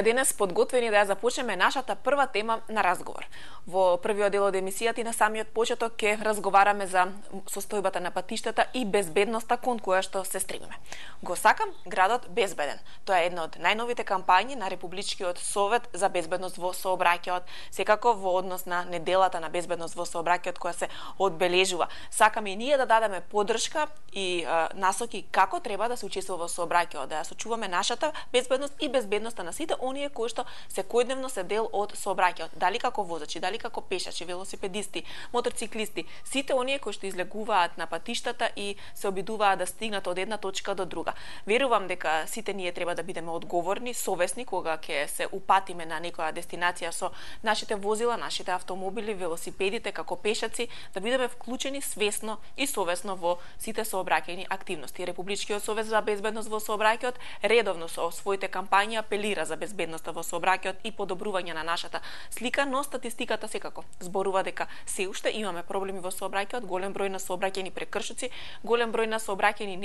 Денес подготвени да ја започнеме нашата прва тема на разговор. Во првиот дел од емисијата и на самиот почеток ќе разговараме за состојбата на патиштата и безбедноста кон која што се стремиме. Го сакам градот безбеден. Тоа е една од најновите кампањи на Републичкиот совет за безбедност во сообраќајот, секако во однос на неделата на безбедност во сообраќајот која се одбележува. Сакаме и ние да дадеме поддршка и насоки како треба да се учествува во сообраќајот, да ја сочуваме нашата безбедност и безбедноста на сите оние кои што секојдневно се дел од сообраќајот, дали како возачи, дали како пешачи, велосипедисти, моторциклисти, сите оние кои што излегуваат на патиштата и се обидуваат да стигнат од една точка до друга. Верувам дека сите ние треба да бидеме одговорни, совесни кога ќе се упатиме на некоја дестинација со нашите возила, нашите автомобили, велосипедите како пешаци, да бидеме вклучени свесно и совесно во сите сообраќајни активности. Републичкиот совет за безбедност во сообраќајот редовно со своите кампањи апелира за безбедноста во сообраќајот и подобрување на нашата слика, но статистиката секако зборува дека се уште имаме проблеми во сообраќајот, голем број на сообраќајни прекршоци, голем број на сообраќајни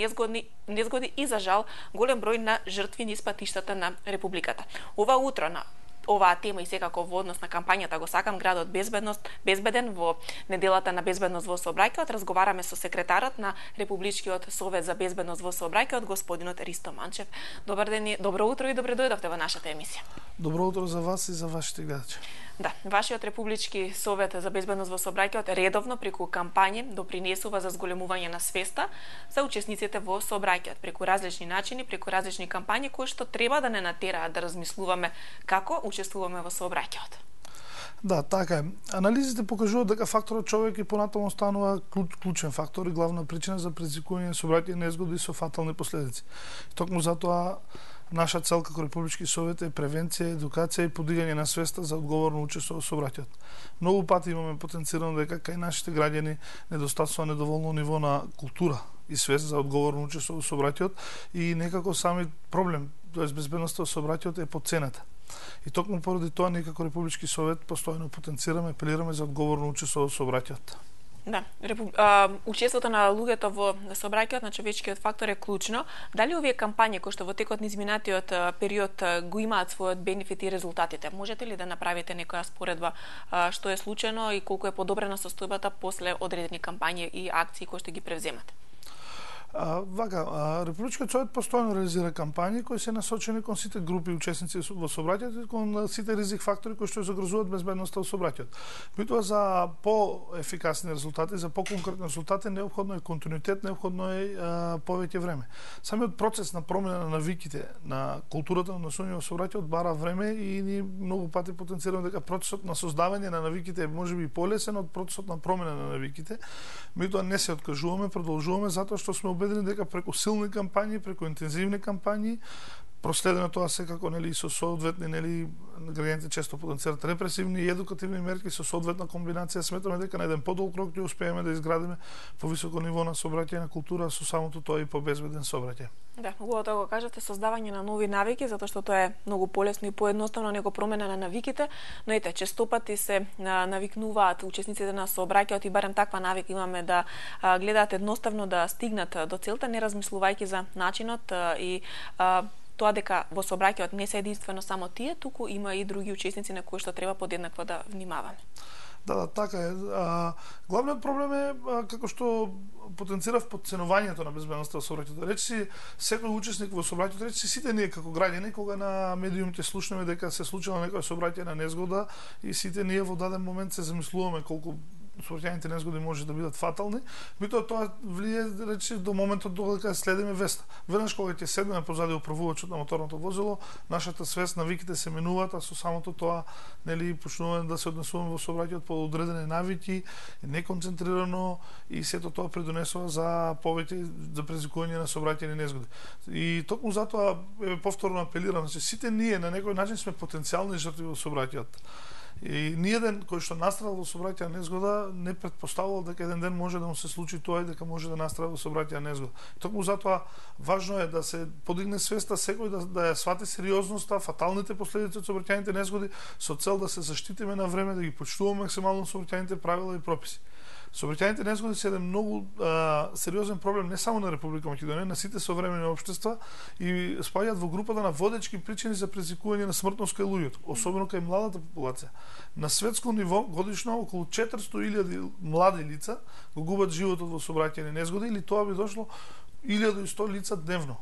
незгоди и за жал голем број на жртви низ патиштата на републиката. Ова утро на оваа тема и секако во однос на кампањата Го сакам градот безбеден во неделата на безбедност во сообраќајот разговараме со секретарот на Републичкиот совет за безбедност во сообраќајот господинот Ристо Манчев. Добар ден, добро утро и добре дојдовте во нашата емисија. Добро утро за вас и за вашите гледачи. Да, вашиот Републички совет за безбедност во сообраќајот редовно преку кампањи допринесува за зголемување на свеста за учесниците во сообраќајот преку различни начини, преку различни кампањи кои што треба да не натераат да размислуваме како учествуваме во сообраќајот. Да, така е. Анализите покажуваат дека факторот човек и понатаму станува клучен фактор и главна причина за предизвикување на сообраќајни незгоди со фатални последици. Токму затоа наша цел како Републички совет е превенција, едукација и подигање на свеста за одговорно учество во сообраќајот. Многу пати имаме потенцирано дека кај нашите граѓани недостатува недоволно ниво на култура и свест за одговорно учество во сообраќајот и некако сами проблем, тоест безбедноста во сообраќајот е подценета. И токму поради тоа ние како Републички совет постојано потенцираме, апелираме за одговорно учество во сообраќајот. Да, учеството на луѓето во сообраќајот на човечкиот фактор е клучно. Дали овие кампањи кои што во текот на изминатиот период го имаат својот бенефит и резултатите? Можете ли да направите некоја споредба што е случено и колку е подобрена состојбата после одредени кампањи и акции кои што ги превземате? Републичкиот совет постојано реализира кампањи кои се насочени кон сите групи учесници во сообраќајот и кон сите ризик фактори кои што загрозуваат безбедноста во сообраќајот. Меѓутоа за поефикасни резултати, за поконкретни резултати неопходно е континуитет, неопходно е повеќе време. Самиот процес на промена на навиките, на културата на однесување во сообраќајот бара време и ни многу пати потенцираме дека процесот на создавање на навиките е можеби полесен од процесот на промена на навиките. Меѓутоа не се откажуваме, продолжуваме затоа што сме убедени дека преку силни кампањи, преку интензивни кампањи, проследено тоа секако со соодветни граѓаните често потенцират репресивни и едукативни мерки со соодветна комбинација, сметаме дека на еден подолг рок ќе успееме да изградиме повисоко ниво на сообраќајна култура со самото тоа и побезбеден сообраќај. Да, убаво тоа го кажете, создавање на нови навики, затоа што тоа е многу полесно и поедноставно него промена на навиките, но ете, често пати се навикнуваат учесниците на сообраќајот и барем таква навика имаме да гледаат едноставно да стигнат до целта, не размислувајќи за начинот и тоа дека во сообраќајот не се единствено само тие, туку има и други учесници на кои што треба подеднакво да внимаваме. Да, така е. Главниот проблем е, како што потенцирав, подценувањето на безбедноста во сообраќајот. Речиси, секој учесник во сообраќајот, речиси сите ние како граѓани, кога на медиумите слушнеме дека се случила некоја сообраќајна незгода и сите ние во даден момент се замислуваме колку сообраќајните незгоди може да бидат фатални, меѓутоа тоа влие речи до моментот додека следиме веста. Веднаш кога ќе седнеме позади управувачот на моторното возило, нашата свест, навиките се менуваат, а со самото тоа почнуваме да се однесуваме во сообраќајот по одредени навики, неконцентрирано и сето тоа придонесува за повеќе за предизвикување на сообраќајни незгоди. И токму затоа повторно апелирам, сите ние на некој начин сме потенцијални жртви во сообраќајот. И ниеден кој што настрадал во сообраќајна незгода не претпоставувал дека еден ден може да му се случи тоа и дека може да настрада во сообраќајна незгода. Токму затоа важно е да се подигне свеста секој да ја свати сериозноста, фаталните последици од сообраќајните незгоди со цел да се заштитиме на време, да ги почитуваме максимално сообраќајните правила и прописи. Сообраќајните незгоди се еден многу сериозен проблем не само на Република Македонија, на сите современи општества и спаѓаат во групата на водечки причини за предизвикување на смртност кај луѓето, особено кај младата популација. На светско ниво годишно околу 400.000 млади лица го губат животот во сообраќајни незгоди или тоа би дошло 1100 лица дневно.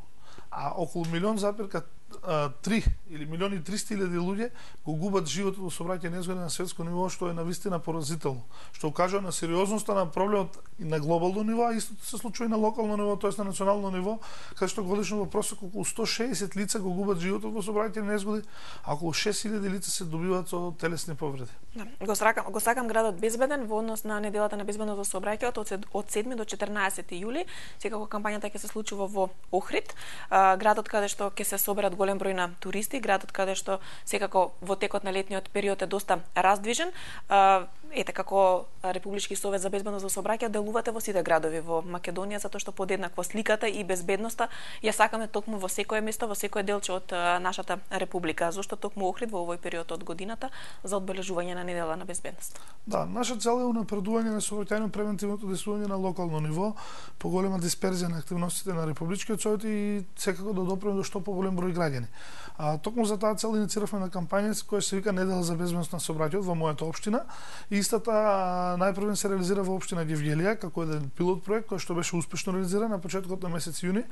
А околу 1,3 или 1.300.000 луѓе го губат животот во сообраќајни незгоди на светско ниво, што е навистина поразително. Што укажува на сериозноста на проблемот и на глобално ниво, а истото се случува и на локално ниво, тоест на национално ниво, каде што годишно во просек околу 160 лица го губат животот во сообраќајни незгоди, а околу 6.000 лица се добиваат со телесни повреди. Да. Го сакам градот безбеден во однос на неделата на безбедност во сообраќајот од 7 до 14 јули. Секако кампањата ќе се случува во Охрид, градот каде што ќе се соберат голем број на туристи, градот каде што секако во текот на летниот период е доста раздвижен. Ете како Републички совет за безбедност во сообраќајот делувате во сите градови во Македонија, затоа што подеднакво сликата и безбедноста ја сакаме токму во секое место, во секое делче од нашата република. Зошто токму Охрид во овој период од годината за одбележување на недела на безбедност? Да, наша цел е унапредување на сообраќајно превентивното действување на локално ниво, поголема дисперзија на активностите на Републичкиот совет и секако да допреме до што поголем број граѓани. Токму за таа цел иницииравме на кампања која се вика Недела за безбедност на сообраќајот во мојата општина. Истата најпрво се реализира во општина Гевгелија како еден пилот проект кој што беше успешно реализиран на почетокот на месец јуни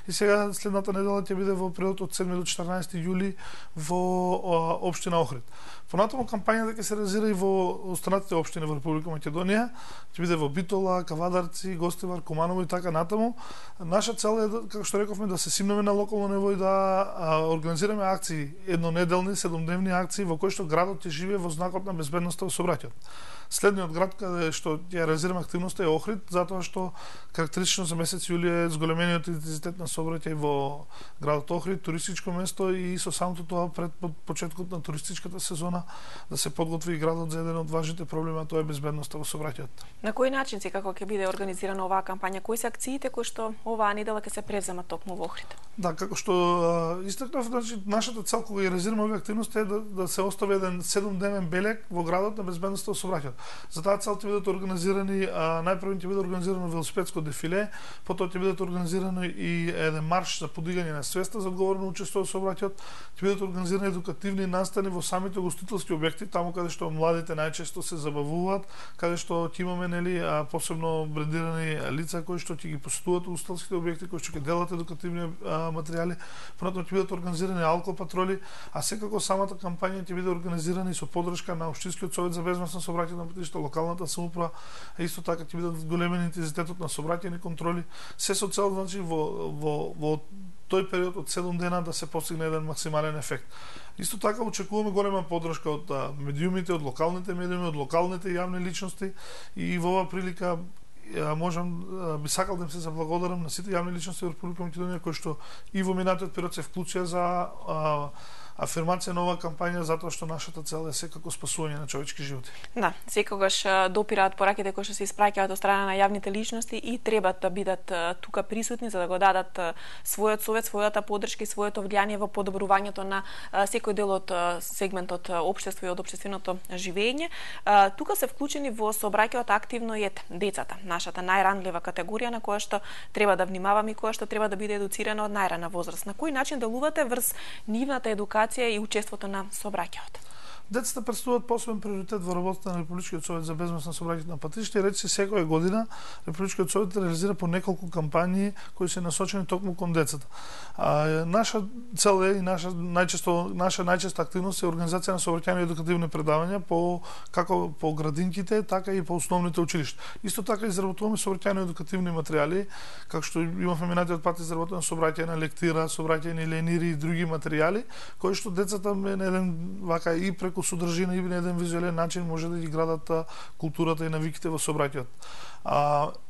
и сега следната недела ќе биде во период од 7 до 14 јули во општина Охрид. Понатаму кампањата ќе се реализира и во останатите општини во Република Македонија, ќе биде во Битола, Кавадарци, Гостивар, Куманово и така натаму. Наша цел е, како што рековме, да се симнеме на локално ниво и да организираме акции, еднонеделни, 7-дневни акции во кои што градот ќе живее во знакот на безбедноста во сообраќајот. Следниот град каде што ќе реализираме активноста е Охрид, затоа што карактеристично за месец јули е зголемениот интензитет на сообраќај во градот Охрид, туристичко место и со самото тоа пред почетокот на туристичката сезона да се подготви градот за еден од важните проблеми, а тоа е безбедноста во сообраќајот. На кој начин се како ќе биде организирана оваа кампања? Кои се акциите кои што оваа недела ќе се преземат токму во Охрид? Да, како што истакнав, значи нашата цел кога ја реализираме овие активности е да се остави еден 7-дневен белег во градот на безбедноста во сообраќајот. За таа цел ќе бидат организирани, најпрво ќе биде организирано велосипедско дефиле, потоа ќе бидат организирано и еден марш за подигање на свеста за одговорно учество во сообраќајот, ќе бидат организирани едукативни настани во самите гостителски објекти, таму каде што младите најчесто се забавуваат, каде што ќе имаме посебно брендирани лица кои што ќе ги посетуваат устилските објекти, кои што ќе делат едукативни материјали, понатаму ќе бидат организирани алкопатроли, а секако самата кампања ќе биде организирана и со поддршка на Општинскиот совет за безбедност на сообраќајот на патишта, локалната самоуправа, а исто така ќе бидат големен интензитетот на сообраќајни контроли, се со цел значи во тој период од 7 дена да се постигне еден максимален ефект. Исто така очекуваме голема поддршка од медиумите, од локалните медиуми, од локалните јавни личности и во оваа прилика би сакал да им се заблагодарам на сите јавни личности во Република Македонија кои што и во минатиот период се вклучија за афирмација на оваа кампања затоа што нашата цел е секако спасување на човечки животи. Да, секогаш допираат пораките кои што се испраќаат од страна на јавните личности и треба да бидат тука присутни за да го дадат својот совет, својата поддршка и своето влијание во подобрувањето на секој дел од сегментот општество и од општественото живење. Тука се вклучени во сообраќајот активно и децата, нашата најранлива категорија на која што треба да внимаваме и која што треба да биде едуцирана од најрана возраст. На кој начин делувате врз нивната едукација и учеството на сообраќајот? Децата претставуваат посебен приоритет во работата на Републичкиот совет за безбедност на сообраќајот на патишта и речиси секоја година Републичкиот совет реализира по неколку кампањи кои се насочени токму кон децата. Наша цел е и наша најчеста активност е организација на сообраќајни едукативни предавања како по градинките, така и по основните училишта. Исто така изработуваме сообраќајни едукативни материјали, како што имавме минатиот пат изработена сообраќајна лектира, сообраќајни ленири и други материјали кои што децата на еден вака и преку содржина и на еден визуелен начин може да ги градат културата и навиките во сообраќајот.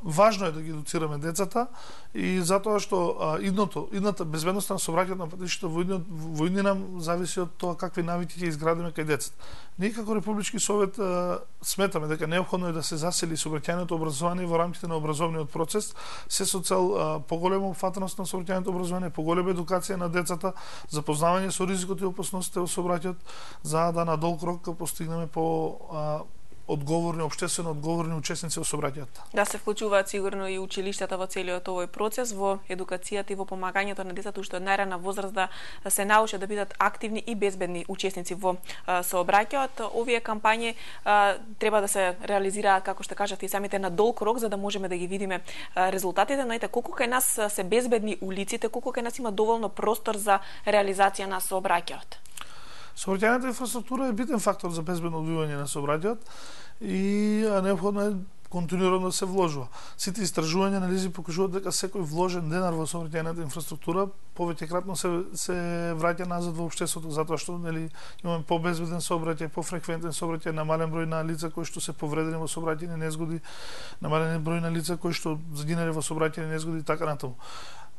Важно е да ги едуцираме децата и затоа што идната безбедност на сообраќајот на патишта во иднина зависи од тоа какви навики ќе изградиме кај децата. Ние како Републички совет сметаме дека неопходно е да се засили сообраќајното образование во рамките на образовниот процес, се со цел поголема опфатеност на сообраќајното образование, поголема едукација на децата, запознавање со ризикот и опасностите во сообраќајот, за да на долг рок постигнеме одговорни, општествено одговорни учесници во сообраќајот. Да се вклучуваат сигурно и училиштата во целиот овој процес, во едукацијата и во помагањето на децата уште од најрана возраст да се научат да бидат активни и безбедни учесници во сообраќајот. Овие кампањи треба да се реализираат, како што кажавте и самите, на долг рок, за да можеме да ги видиме резултатите. Но ете, колку кај нас се безбедни улиците, колку кај нас има доволно простор за реализација на сообраќајот? Сообраќајната инфраструктура е битен фактор за безбедно одвивање на сообраќајот и неопходно е континуирано да се вложува. Сите истражувања анализи покажуваат дека секој вложен денар во сообраќајната инфраструктура повеќекратно се враќа назад во општеството, затоа што имаме побезбеден сообраќај, пофреквентен сообраќај, намален број на лица кои што се повредени во сообраќајни незгоди, намален број на лица кои што загинале во сообраќајни незгоди и така натаму.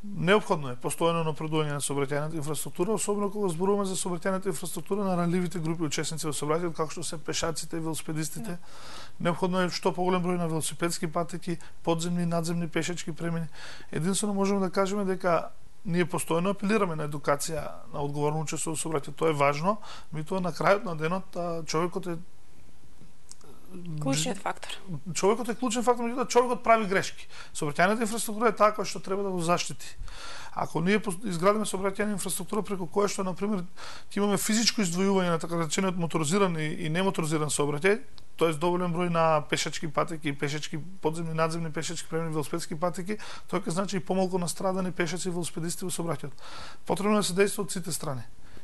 Неопходно е постојано напредување на сообраќајната инфраструктура, особено кога зборуваме за сообраќајната инфраструктура на ранливите групи учесници во сообраќајот, како што се пешаците и велосипедистите. Неопходно е што поголем број на велосипедски патеки, подземни и надземни пешачки премини. Единствено можеме да кажеме дека ние постојано апелираме на едукација, на одговорно учество во сообраќајот. Тоа е важно, меѓутоа на крајот на денот човекот е клучниот фактор. Човекот е клучен фактор, меѓутоа човекот прави грешки. Сообраќајната инфраструктура е таа која што треба да го заштити. Ако ние изградиме сообраќајна инфраструктура преку која што, например, ќе имаме физичко издвојување на така речениот моторизиран и немоторизиран сообраќај, тоест доволен број на пешачки патеки, пешачки подземни, надземни пешачки премини, велосипедски патеки, тоа ќе значи и помалку настрадани пешаци и велосипедисти во сообраќајот. Потребно е да се действа од сите страни.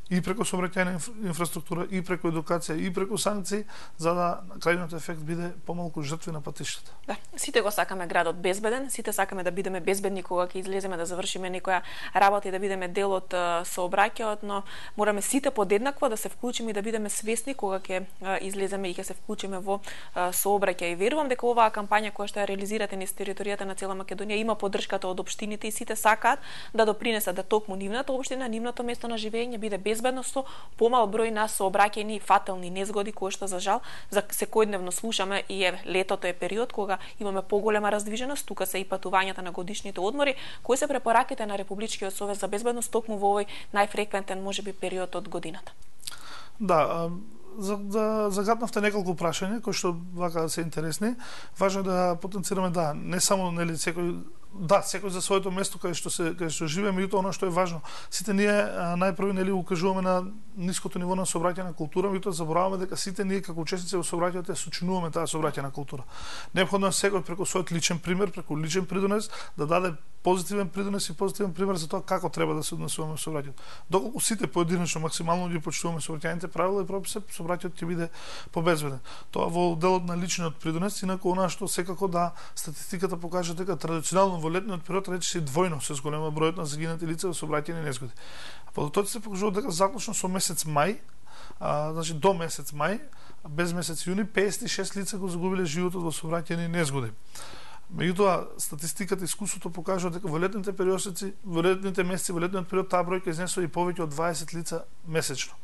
И преку сообраќајна инфраструктура, и преку едукација, и преку санкции, за да крајниот ефект биде помалку жртви на патиштата. Да, сите го сакаме градот безбеден, сите сакаме да бидеме безбедни кога ќе излеземе да завршиме некоја работа и да бидеме дел од сообраќајот, но мораме сите подеднакво да се вклучиме и да бидеме свесни кога ќе излеземе и ќе се вклучиме во сообраќај. И верувам дека оваа кампања која што ја реализирате низ територијата на цела Македонија има поддршката од општините и сите сакаат да допринесат да токму нивната општина, нивното место на живење биде безбедно со помал број на сообраќајни и фатални незгоди кои што за жал за секојдневно слушаме и летото е период кога имаме поголема раздвиженост, тука се и патувањата на годишните одмори, кои се препораките на Републичкиот совет за безбедност токму во овој најфреквентен можеби период од годината. Да, загатнавте неколку прашања кои што вака се интересни. Важно е да потенцираме не само секој за своето место каде што живееме, меѓутоа она што е важно. Сите ние најпрви укажуваме на ниското ниво на сообраќајна култура, меѓутоа забораваме дека сите ние како учесници во сообраќајот ја сочинуваме таа сообраќајна култура. Неопходно е секој преку својот личен пример, преку личен придонес да даде позитивен придонес и позитивен пример за тоа како треба да се однесуваме во сообраќајот. Доколку сите поединечно максимално ги почитуваме сообраќајните правила и прописи, сообраќајот ќе биде побезбеден. Тоа во делот на личниот придонес, инаку она што секако статистиката покажа дека традиционално во летниот период речиси двојно се зголема бројот на загинати лица во сообраќајни незгоди. А податоци се покажуваат дека заклучно со месец мај, значи до месец мај, без месец јуни, 56 лица го загубиле животот во сообраќајни незгоди. Меѓутоа, статистиката и искуството покажува дека во летните месеци, во летниот период таа бројка изнесува и повеќе од 20 лица месечно.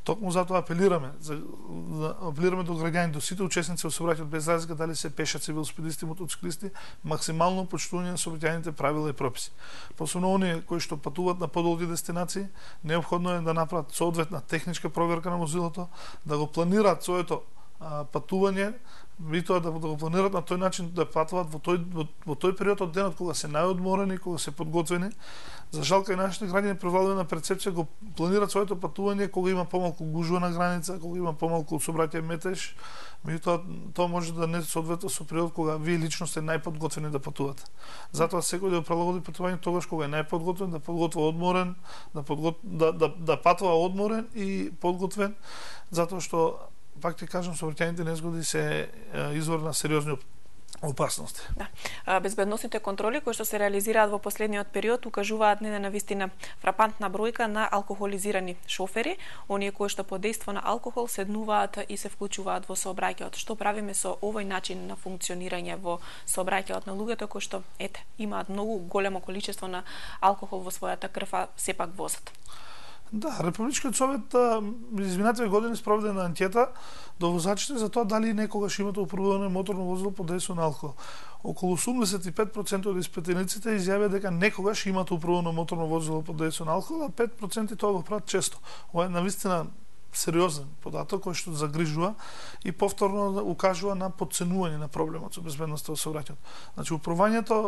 Токму затоа апелираме до граѓани, до сите учесници во сообраќајот без разлика дали се пешаци, велосипедисти, мотоциклисти, максимално почитување на сообраќајните правила и прописи. Посебно оние кои што патуваат на подолги дестинации, неопходно е да направат соодветна техничка проверка на возилото, да го планираат своето патување, меѓутоа да го планираат на тој начин да патуваат во тој период од денот кога се најодморени, кога се подготвени. За жал кај нашите граѓани превладува перцепција го планираат своето патување кога има помалку гужва на граница, кога има помалку сообраќај метеж, меѓутоа тоа може да не соодветства со период кога вие лично сте најподготвени да патувате. Затоа секој да прилагоди патување тогаш кога е најподготвен, да подготвува одморен, да патува одморен и подготвен, затоа што пак ти кажам, сообраќајните незгоди се извор на сериозни опасности. Да. Безбедносните контроли кои што се реализираат во последниот период укажуваат на вистина фрапантна бројка на алкохолизирани шофери, оние кои што под дејство на алкохол седнуваат и се вклучуваат во сообраќајот. Што правиме со овој начин на функционирање во сообраќајот на луѓето кои што имаат многу големо количество на алкохол во својата крв, а сепак возат? Да, Републичкиот совет изминативе години спроведе на анкета до возачите за тоа дали некогаш имате управувано моторно возило под дејство на алкохол. Околу 85% од испитаниците изјавија дека некогаш имате управувано моторно возило под дејство на алкохол, а 5% тоа го прават често. Ова е навистина сериозен податок кој што загрижува и повторно укажува на подценување на проблемот со безбедноста во сообраќајот. Значи управувањето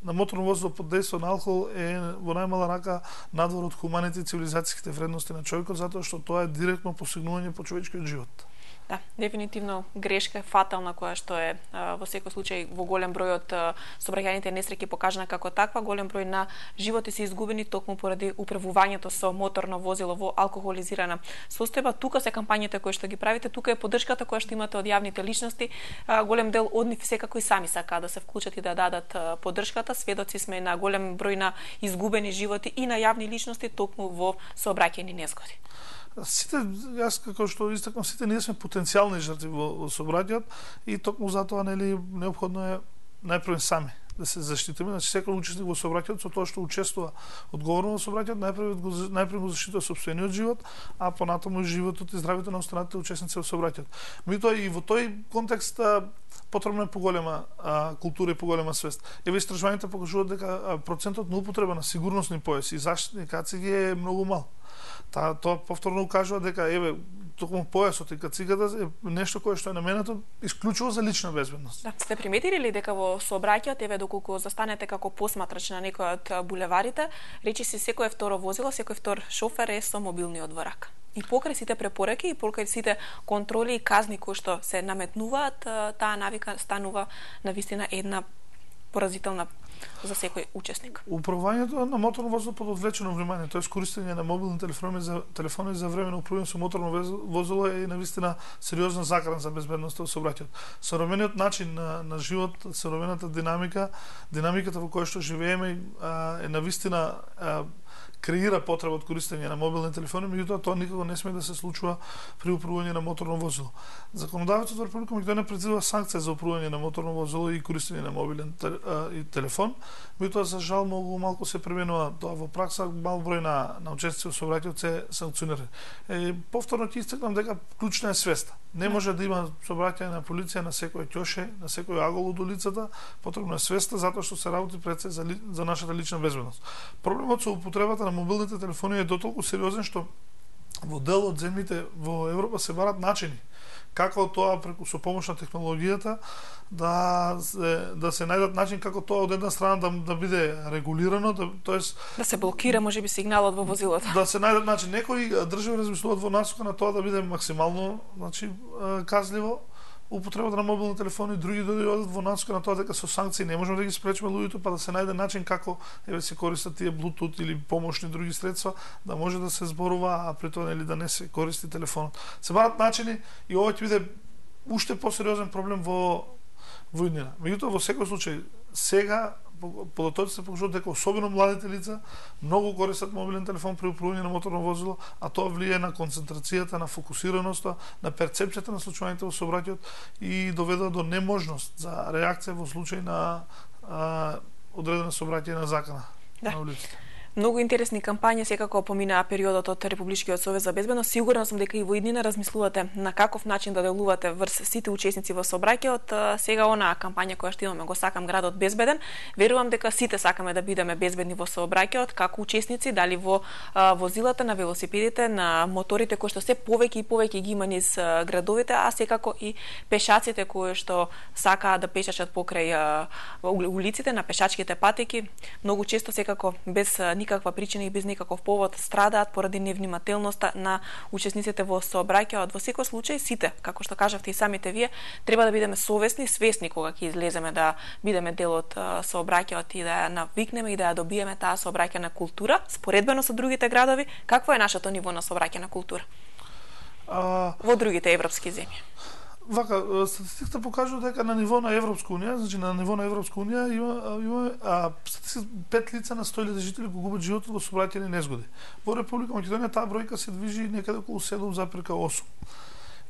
на моторно возило под дејство на алкохол е во најмала рака надвор од хуманите и цивилизацијските вредности на човекот, затоа што тоа е директно посегнување по човечкиот живот. Да, дефинитивно грешка фатална која што е во секој случај во голем број од сообраќајните несреќи покажана како таква, голем број на животи се изгубени токму поради управувањето со моторно возило во алкохолизирана состојба. Тука се кампањите кои што ги правите, тука е поддршката која што имате од јавните личности. Голем дел од нив секако и сами сакаат да се вклучат и да дадат поддршката. Сведоци сме на голем број на изгубени животи и на јавни личности токму во сообраќајни незгоди. Сите, јас како што истакнав, сите ние сме потенцијални жртви во сообраќајот и токму затоа неопходно е најпрво сами да се заштитиме. Значи секој учесник во сообраќајот со тоа што учествува одговорно во сообраќајот, најпрво го заштитува сопствениот живот, а понатаму и животот и здравјето на останатите учесници во сообраќајот. Меѓутоа и во тој контекст потребна е поголема култура и поголема свест. Еве истражувањата покажуваат дека процентот на употреба на сигурносни појаси и заштитни кациги е многу мал. Тоа повторно укажува дека еве токму појасот и кацигата е нешто кое што е наменето исклучиво за лична безбедност. Да, сте приметили ли дека во сообраќајот, еве доколку застанете како посматрач на некој од булеварите, речиси секое второ возило, секој втор шофер е со мобилниот во рака. И покрај сите препораки и покрај сите контроли и казни кои што се наметнуваат, таа навика станува навистина една поразителна за секој учесник. Управувањето на моторно возило под одвлечено внимание, тоа е користење на мобилни телефони за време на управување со моторно возило е навистина сериозна закана за безбедноста во сообраќајот. Современиот начин на живот, современата динамиката во која што живееме е навистина креира потреба од користење на мобилни телефони, меѓутоа тоа никако не смее да се случува при управување на моторно возило. Законодавецот во Република Македонија предвидува санкција за управување на моторно возило и користење на мобилен телефон, меѓутоа за жал многу малку се применува тоа во пракса, мал број на учесници во сообраќајот се санкционирани. Повторно ќе истакнам дека клучна е свеста. Не може да има сообраќање на полиција на секој ќоше, на секој агол од улицата, потребна е свеста затоа што се работи пред се за нашата лична безбедност. Проблемот со употребата на мобилните телефони е дотолку сериозен што во дел од земјите во Европа се барат начини како тоа преку со помош на технологијата да се најдат начин како тоа од една страна да биде регулирано, тоест да се блокира можеби сигналот во возилото. Да се најдат начин. Некои држави размислуваат во насока на тоа да биде максимално, значи казливо употребата на мобилни телефони, други одат во насока на тоа дека со санкции не можеме да ги спречиме луѓето, па да се најде начин како еве се користат тие Bluetooth или помошни други средства, да може да се зборува, а при тоа да не се користи телефонот. Се барат начини и ова ќе биде уште посериозен проблем во иднина. Меѓутоа во секој случај сега податоците се покажуваат дека особено младите лица многу користат мобилен телефон при управување на моторно возило, а тоа влијае на концентрацијата, на фокусираноста, на перцепцијата на случаите во сообраќајот и доведе до неможност за реакција во случај на одредена сообраќајна закана на улиците. Многу интересни кампањи секако поминаа периодот од Републичкиот совет за безбедност. Сигурна сум дека и во иднина размислувате на каков начин да делувате врз сите учесници во сообраќајот. Сега онаа кампања која што имаме, го сакам градот безбеден. Верувам дека сите сакаме да бидеме безбедни во сообраќајот, како учесници, дали во возилата, на велосипедите, на моторите кои што се повеќе и повеќе ги има низ градовите, а секако и пешаците кои што сакаат да пешачат покрај улиците, на пешачките патеки. Многу често секако без никаква причина и без никаков повод страдаат поради невнимателноста на учесниците во сообраќајот. Во секој случај сите, како што кажавте и самите вие, треба да бидеме совесни, свесни кога ќе излеземе да бидеме дел од сообраќајот и да ја навикнеме и да ја добиеме таа сообраќајна култура, споредбено со другите градови. Какво е нашето ниво на сообраќајна култура во другите европски земји? Вака, статистиката покажува дека на ниво на Европска унија, значи на ниво на Европска унија има 5 лица на 100.000 жители го губат животот во сообраќајни незгоди. Во Република Македонија таа бројка се движи некаде околу 7,8.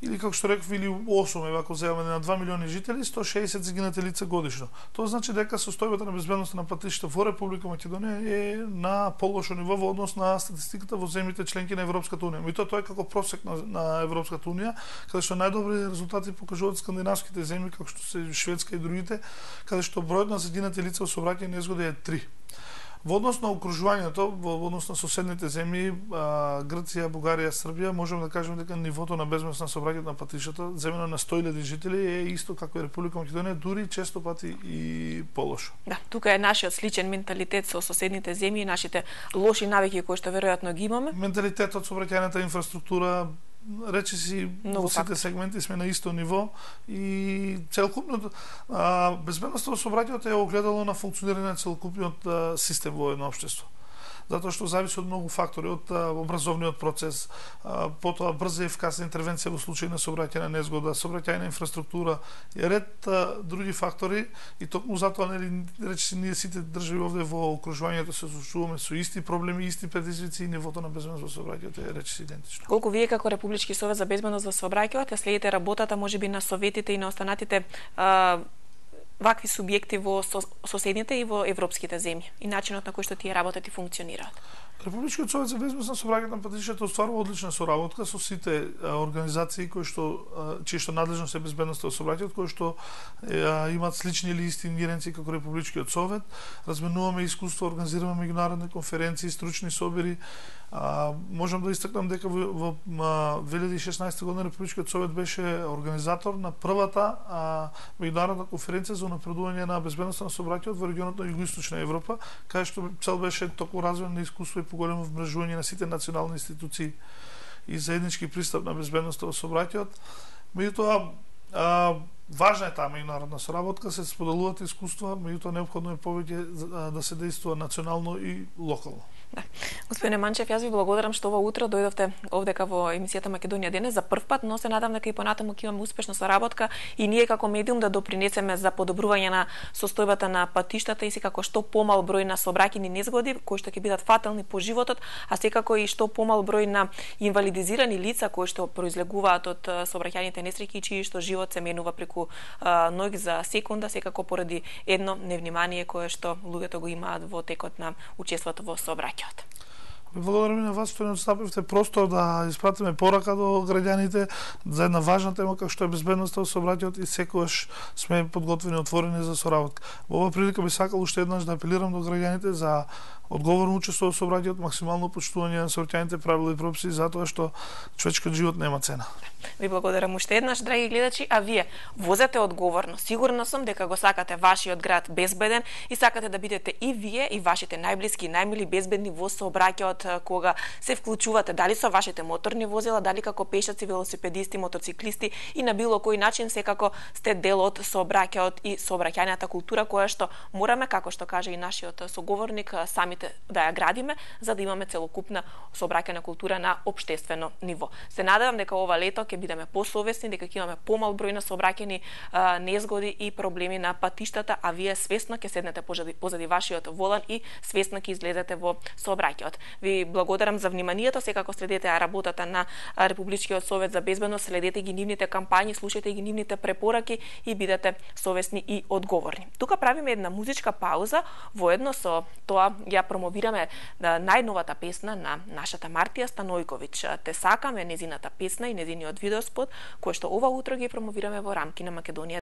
Или како што реков, или 8, ако земаме на 2 милиони жители, 160 загинати лица годишно. Тоа значи дека состојбата на безбедноста на патишта во Република Македонија е на полошо ниво во однос на статистиката во земјите членки на Европската унија. И тоа е како просек на Европската унија, каде што најдобри резултати покажуваат скандинавските земји, како што се Шведска и другите, каде што бројот на загинати лица во сообраќајни незгоди е 3. Во однос на окружувањето, во однос на соседните земји, Грција, Бугарија, Србија, можеме да кажеме дека нивото на безбедност на сообраќајот на патишата, земено на 100.000 жители, е исто како и Република Македонија, дури често пати и полошо. Да, тука е нашиот сличен менталитет со соседните земји, нашите лоши навики кои што веројатно ги имаме. Менталитетот, сообраќајната инфраструктура, речиси во сите сегменти сме на исто ниво и целокупното безбедноста во сообраќајот е огледало на функционирање на целокупниот систем во едно општество. Затоа што зависи од многу фактори, од образовниот процес, потоа брза и ефикасна интервенција во случај на сообраќајна незгода, сообраќајна инфраструктура и ред други фактори, и токму затоа речиси ние сите држави овде во окружувањето се соочуваме со исти проблеми, исти предизвици и нивото на безбедност во сообраќајот е речиси идентично. Колку вие како Републички совет за безбедност во сообраќајот ја следите работата можеби на советите и на останатите вакви субјекти во соседните и во европските земји и начинот на кој што тие работат и функционираат? Републичкиот совет за безбедност на сообраќајот на патишата остварува одлична соработка со сите организации кои што чија што надлежност е безбедноста во сообраќајот, кои што имаат слични или исти ингеренции како Републичкиот совет. Разменуваме искуство, организираме меѓународни конференции, стручни собери. Можам да истакнам дека во 2016 година Републичкиот совет беше организатор на првата меѓународна конференција за унапредување на безбедноста на сообраќајот во регионот на Југоисточна Европа, каде што цел беше токму развој на искуство и поголемо вмрежување на сите национални институции и заеднички пристап на безбедноста во сообраќајот. Меѓутоа, важна е таа меѓународна соработка, се споделуваат искуства, меѓутоа неопходно е повеќе да се действува национално и локално. Да. Господине Манчев, јас ви благодарам што ова утро дојдовте овдека во емисијата Македонија денес за прв пат, но се надам дека и понатаму ќе имаме успешна соработка и ние како медиум да допринесеме за подобрување на состојбата на патиштата и секако што помал број на сообраќајни незгоди кои што ќе бидат фатални по животот, а секако и што помал број на инвалидизирани лица кои што произлегуваат од сообраќајните несреќи и чии што живот се менува преку ноќ за секунда, секако поради едно невнимание кое што луѓето го имаат во текот на учеството во сообраќај. Ви благодарам и на вас што ни отстапивте простор да испратиме порака до граѓаните за една важна тема како што е безбедноста во сообраќајот и секогаш сме подготвени и отворени за соработка. Во оваа прилика би сакал уште еднаш да апелирам до граѓаните за одговорно учество во сообраќајот, максимално почитување на сообраќајните правила и прописи, затоа што човечкиот живот нема цена. Ви благодарам уште еднаш, драги гледачи, а вие возете одговорно. Сигурна сум дека го сакате вашиот град безбеден и сакате да бидете и вие и вашите најблиски и најмили безбедни во сообраќајот кога се вклучувате, дали со вашите моторни возила, дали како пешаци, велосипедисти, мотоциклисти и на било кој начин секако сте дел од сообраќајот и сообраќајната култура која што мораме, како што каже и нашиот соговорник, самите да ја градиме за да имаме целокупна сообраќајна култура на општествено ниво. Се надевам дека ова лето ќе бидеме посовесни, дека ќе имаме помал број на сообраќајни незгоди и проблеми на патиштата, а вие свесно ќе седнете позади вашиот волан и свесно ќе излезете во сообраќајот. Ви благодарам за вниманието, секако следете работата на Републичкиот совет за безбедност, следете ги нивните кампањи, слушајте ги нивните препораки и бидете совесни и одговорни. Тука правиме една музичка пауза, воедно со тоа ја промовираме најновата песна на нашата Мартија Станојковиќ. Те сакаме, незината песна и незиниот видеоспот, кој што ова утро ги промовираме во рамки на Македонија